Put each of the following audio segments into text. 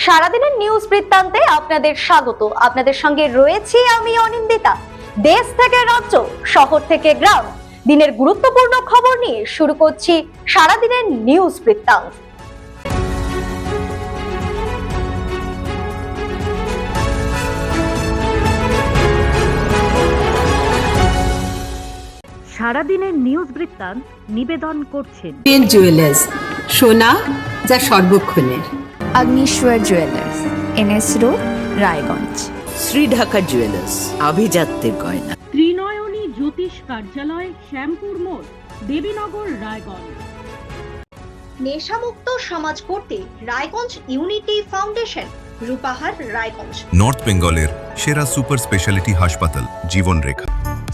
সারাদিনের নিউজ বৃত্তান্তে আপনাদের স্বাগত। আপনাদের সঙ্গে রয়েছি আমি অনিন্দিতা। দেশ থেকে রাজ্য, শহর থেকে গ্রাম, দিনের গুরুত্বপূর্ণ খবর নিয়ে শুরু করছি সারাদিনের নিউজ বৃত্তান্ত। সারাদিনের নিউজ বৃত্তান্ত নিবেদন করছেন জুয়েলার্স, সোনা যা সর্বক্ষণের। Agnishwar jewellers, NS road, Raiganj. Shri Dhaka jewellers, আভিজাত্যের গয়না। ত্রিনয়নী জ্যোতিষ কার্যালয়, শ্যামপুর মোড়, দেবীনগর, রায়গঞ্জ। নেশামুক্ত সমাজ করতে Raiganj unity foundation, Rupahar, Raiganj. North বেঙ্গলের সেরা সুপার স্পেশালিটি হাসপাতাল Jibanrekha.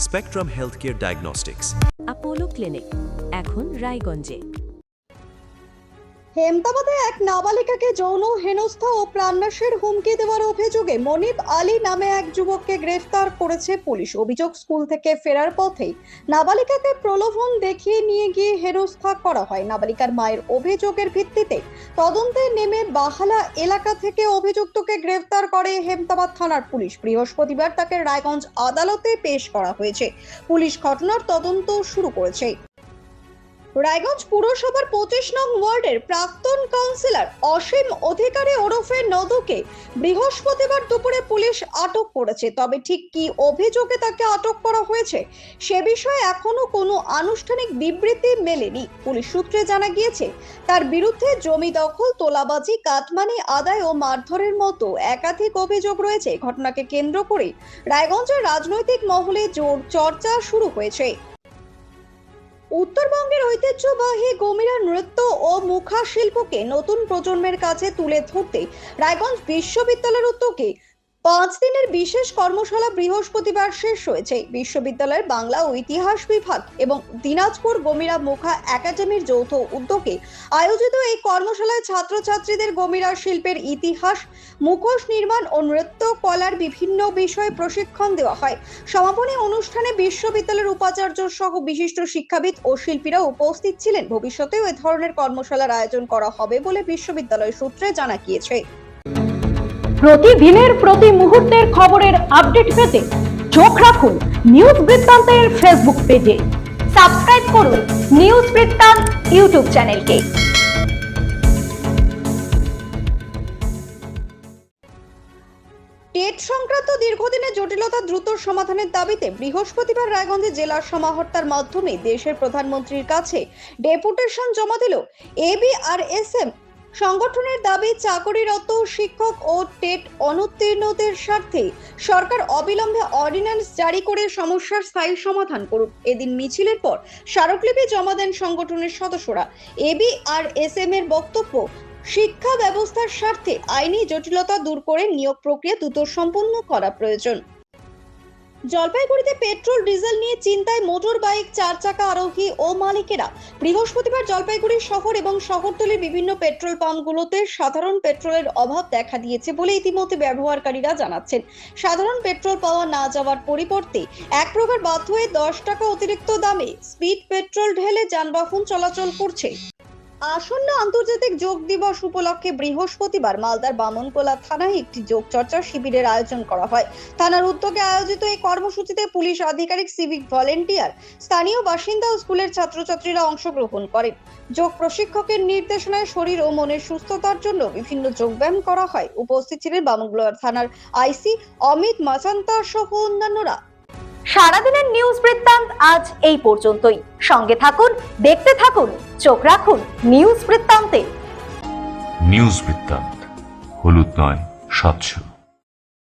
Spectrum health care diagnostics, Apollo clinic, এখন রায়গঞ্জে। হেমতাবাদে এক নাবালিকাকে যৌন হেনস্থা ও প্রাণনাশের হুমকি দেওয়ার অভিযোগে মনিব আলী নামে এক যুবককে গ্রেফতার করেছে পুলিশ। অভিযোগ, স্কুল থেকে ফেরার পথে নাবালিকাকে প্রলোভন দেখিয়ে নিয়ে গিয়ে হেনস্থা করা হয়। নাবালিকার মায়ের অভিযোগের ভিত্তিতে তদন্তে নেমে বাহালা এলাকা থেকে অভিযুক্তকে গ্রেফতার করে হেমতাবাদ থানার পুলিশ। বৃহস্পতিবার তাকে রায়গঞ্জ আদালতে পেশ করা হয়েছে। পুলিশ ঘটনার তদন্ত শুরু করেছে। রায়গঞ্জ পুরসভার 25 নং ওয়ার্ডের প্রাক্তন কাউন্সিলর অসীম অধিকারী ওরফে নদুকে বৃহস্পতিবার দুপুরে পুলিশ আটক করেছে। তবে ঠিক কি অভিযোগে তাকে আটক করা হয়েছে সে বিষয়ে এখনো কোনো আনুষ্ঠানিক বিবৃতি মেলেনি। পুলিশ সূত্রে জানা গিয়েছে, তার বিরুদ্ধে জমি দখল, তোলাবাজি, কাটমানি আদায় ও মারধরের মতো একাধিক অভিযোগ রয়েছে। ঘটনাকে কেন্দ্র করে রায়গঞ্জের রাজনৈতিক মহলে জোর চর্চা শুরু হয়েছে। উত্তরবঙ্গের ঐতিহ্যবাহী গমিরা নৃত্য ও মুখা শিল্পকে নতুন প্রজন্মের কাছে তুলে ধরতে রায়গঞ্জ বিশ্ববিদ্যালয়ের উদ্যোগে 5 দিনের বিশেষ কর্মশালা বৃহস্পতিবার শেষ হয়েছে। বিশ্ববিদ্যালয়ের বাংলা ও ইতিহাস বিভাগ এবং দিনাজপুর গমিরা মুখা একাডেমির যৌথ উদ্যোগে আয়োজিত এই কর্মশালায় ছাত্রছাত্রীদের গমিরা শিল্পের ইতিহাস, মুখোশ নির্মাণ ও নৃত্য কলার বিভিন্ন বিষয়ে প্রশিক্ষণ দেওয়া হয়। সমাপনী অনুষ্ঠানে বিশ্ববিদ্যালয়ের উপাচার্য সহ বিশিষ্ট শিক্ষাবিদ ও শিল্পীরা উপস্থিত ছিলেন। ভবিষ্যতেও এ ধরনের কর্মশালার আয়োজন করা হবে বলে বিশ্ববিদ্যালয় সূত্রে জানা গিয়েছে। প্রতিদিনের প্রতি মুহূর্তের খবরের আপডেট পেতে চোখ রাখুন নিউজ বৃত্তান্তের ফেসবুক পেজে। সাবস্ক্রাইব করুন নিউজ বৃত্তান্ত ইউটিউব চ্যানেলকে। টেট সংক্রান্ত দীর্ঘদিনের জটিলতা দ্রুত সমাধানের দাবিতে বৃহস্পতিবার রায়গঞ্জে জেলা সমাহর্তার মাধ্যমে দেশের প্রধানমন্ত্রীর কাছে ডেপুটেশন জমা দিল এবিআরএসএম। সংগঠনের দাবি, চাকরিরত শিক্ষক ও টেট অনুত্তীর্ণদের স্বার্থে সরকার অবিলম্বে অর্ডিন্যান্স জারি করে সমস্যার স্থায়ী সমাধান করুক। এদিন মিছিলের পর স্মারকলিপি জমা দেন সংগঠনের সদস্যরা। এবিআরএসএম এর বক্তব্য, শিক্ষা ব্যবস্থার স্বার্থে আইনি জটিলতা দূর করে নিয়োগ প্রক্রিয়া দ্রুত সম্পন্ন করা প্রয়োজন। জলপাইগুড়িতে পেট্রোল ডিজেল নিয়ে চিন্তায় মোটর বাইক 4 চাকা আরোহী ও মালিকেরা। বৃহস্পতিবার জলপাইগুড়ি শহর এবং শহরতলির বিভিন্ন পেট্রোল পাম্পগুলোতে সাধারণ পেট্রোলের অভাব দেখা দিয়েছে বলে ইতিমধ্যে ব্যবহারকারীরা জানাচ্ছেন। সাধারণ পেট্রোল পাওয়া না যাওয়ার পরিবর্তে এক প্রকার বাধ্য হয়ে 10 টাকা অতিরিক্ত দামে স্পিড পেট্রোল ঢেলে যানবাহন চলাচল করছে। আসন্ন আন্তর্জাতিক যোগ দিবস উপলক্ষে বৃহস্পতিবার মালদার বামনগোলা থানায় একটি যোগ চর্চা শিবিরের আয়োজন করা হয়। থানার উদ্যোগে আয়োজিত এই কর্মসূচিতে পুলিশ আধিকারিক, সিভিক ভলেন্টিয়ার, স্থানীয় বাসিন্দা ও স্কুলের ছাত্রছাত্রীরা অংশগ্রহণ করেন। যোগ প্রশিক্ষকের নির্দেশনায় শরীর ও মনের সুস্থতার জন্য বিভিন্ন যোগব্যায়াম করা হয়। উপস্থিত ছিলেন বামনগোলা থানার আইসি অমিত মাচান্তা সহ অন্যান্যরা। সারাদিনের নিউজ বৃত্তান্ত আজ এই পর্যন্তই। সঙ্গে থাকুন, দেখতে থাকুন, চোখ রাখুন নিউজ বৃত্তান্তে। নিউজ বৃত্তান্ত, হলুদ নয়, স্বচ্ছ।